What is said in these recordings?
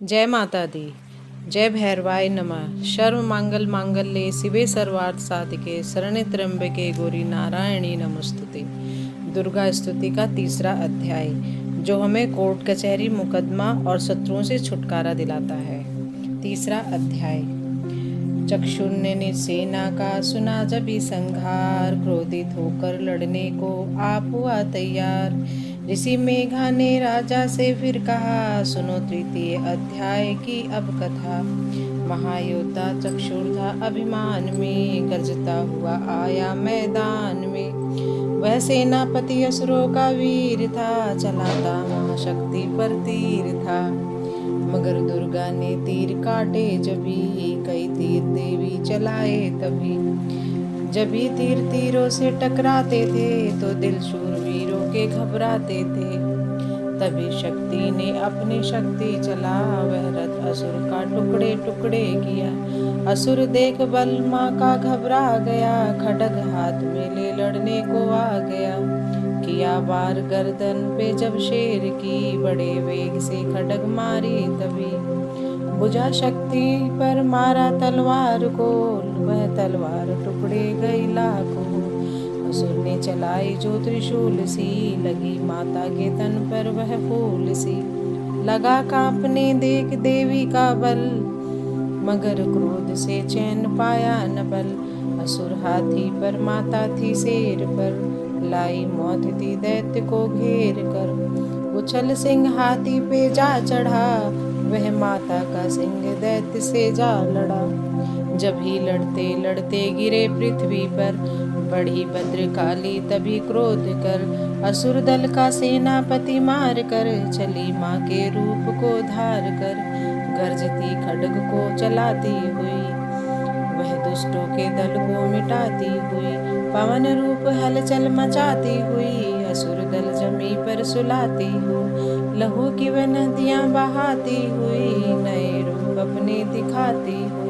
जय माता दी। जय भैरवाय नमः। सर्व मंगल मांगल्ये शिवे सर्वार्थ साधिके शरण्ये त्र्यंबके गौरी नारायणी नमोस्तुते। दुर्गा स्तुति का तीसरा अध्याय, जो हमें कोर्ट कचहरी मुकदमा और शत्रुओं से छुटकारा दिलाता है। तीसरा अध्याय। चक्षुर्ने ने सेना का सुना जबी संघार, क्रोधित होकर लड़ने को आप हुआ तैयार। ऋषि मेघा ने राजा से फिर कहा, सुनो तृतीय अध्याय की अब कथा। महायोद्धा चक्षुर्धा अभिमान में, गरजता हुआ आया मैदान में। वह सेनापति असुरों का वीर था, चलाता महाशक्ति पर तीर था। मगर दुर्गा ने तीर काटे जभी, कई तीर देवी चलाए तभी। जभी तीर तीरों से टकराते थे, तो दिल शूरवीरों के घबराते थे। तभी शक्ति ने अपनी शक्ति चला, वह रथ असुर का टुकड़े टुकड़े किया। असुर देख बलमा का घबरा गया, खड्ग हाथ में ले लड़ने को आ गया। किया वार गर्दन पे जब शेर की, बड़े वेग से खड्ग मारी तभी। बुझा शक्ति पर मारा तलवार को, वह तलवार टुकड़े गई लाखों। असुर ने चलाई जो त्रिशूल सी, लगी माता के तन पर वह फूल सी। लगा कांपने देख देवी का बल, मगर क्रोध से चैन पाया न बल। असुर हाथी पर माता थी शेर पर, लाई मौत थी दैत्य को घेर कर। उछल सिंह हाथी पे जा चढ़ा, वह माता का सिंह दैत्य से जा लड़ा। जब ही लड़ते लड़ते गिरे पृथ्वी पर, बढ़ी भद्रकाली तभी क्रोध कर। असुर दल का सेनापति मार कर, चली माँ के रूप को धार कर। गर्जती खड्ग को चलाती हुई, वह दुष्टों के दल को मिटाती हुई। पवन रूप हलचल मचाती हुई, असुर दल जमी पर सुलाती हुई। लहू की वह नदियाँ बहाती हुई, नए रूप अपने दिखाती हुई।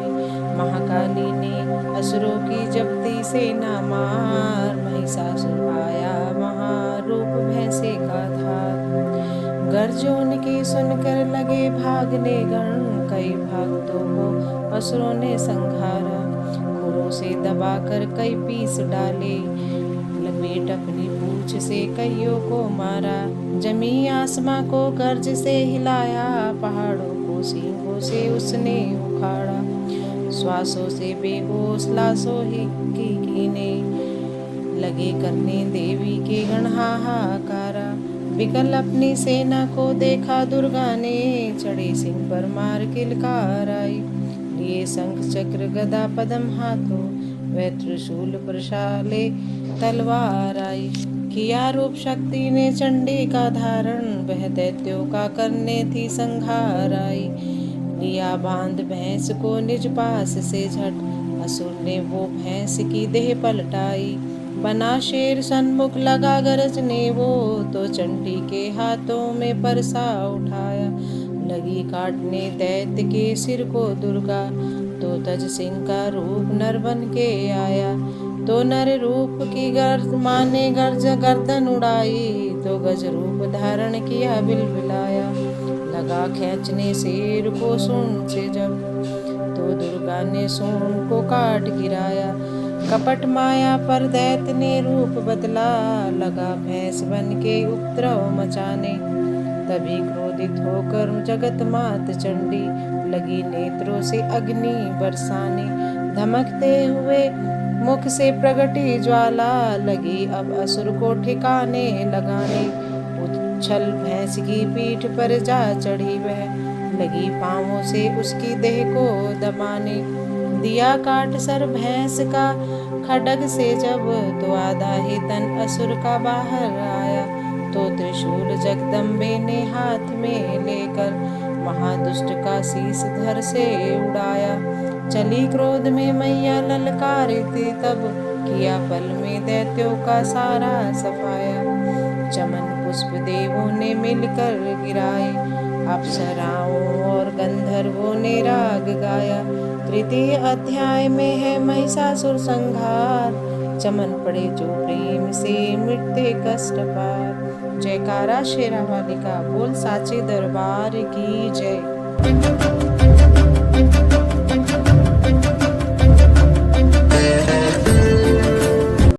महाकाली ने असुरों की जपती सेना मार, महिषासुर आया महारूप भैंसे का धार। गर्जों की सुनकर लगे भागने गण, कई भक्तों को असुरों ने संघारा। खुरों से दबाकर कई पीस डाले, लपेट अपनी पूंछ से कईयों को मारा। जमी आसमां को गर्ज से हिलाया, पहाड़ों को सींगों से उसने उखाड़ा। श्वासों से बेहोश लाशों ही की कीने, लगे करने देवी के गण हाहाकारा। विकल अपनी सेना को देखा दुर्गा ने, चढ़े सिंह पर मार किलकार आई। लिए शंख चक्र गदा पद्म हाथों, वह त्रिशूल प्रशाले तलवार आई। किया रूप शक्ति ने चंडी का धारण, वह दैत्यों का करने थी संहार आई। लिया बांध भैंस को निज पास से झट, असुर ने वो भैंस की देह पलटाई। बना शेर सन्मुख लगा गरजने वो, तो चंडी के हाथों में परसा उठाया। लगी काटने दैत्य के सिर को दुर्गा, तो तज सिंह का रूप नर बन के आया। तो नर रूप की माँ ने गर्दन उड़ाई, तो गज रूप धारण किया बिलबिलाया। लगा खींचने शेर को सूंड से जब, तो दुर्गा ने सूंड को काट गिराया। कपट माया पर दैत्य ने रूप बदला, लगा भैंस बन के उपद्रव मचाने। तभी क्रोधित होकर जगत मात चंडी, लगी नेत्रों से अग्नि बरसाने। धमकते हुए मुख से प्रगटी ज्वाला, लगी अब असुर को ठिकाने लगाने। उछल भैंस की पीठ पर जा चढ़ी वह, लगी पांवों से उसकी देह को दबाने। दिया काट सर भैंस का खड्ग से जब, तो आधा ही तन असुर का बाहर आया। तो त्रिशूल जगदम्बे ने हाथ में लेकर, महादुष्ट का शीश धर से उड़ाया। चली क्रोध में मैया ललकारती तब, किया पल में दैत्यों का सारा सफाया। चमन पुष्प देवों ने मिलकर गिराए, अप्सराओं और गंधर्वों ने राग गाया। तृतीय अध्याय में है महिषासुर संहार, चमन पड़े जो प्रेम से मिटते कष्ट पार। जयकारा शेरा वाली का बोल साचे दरबार की जय।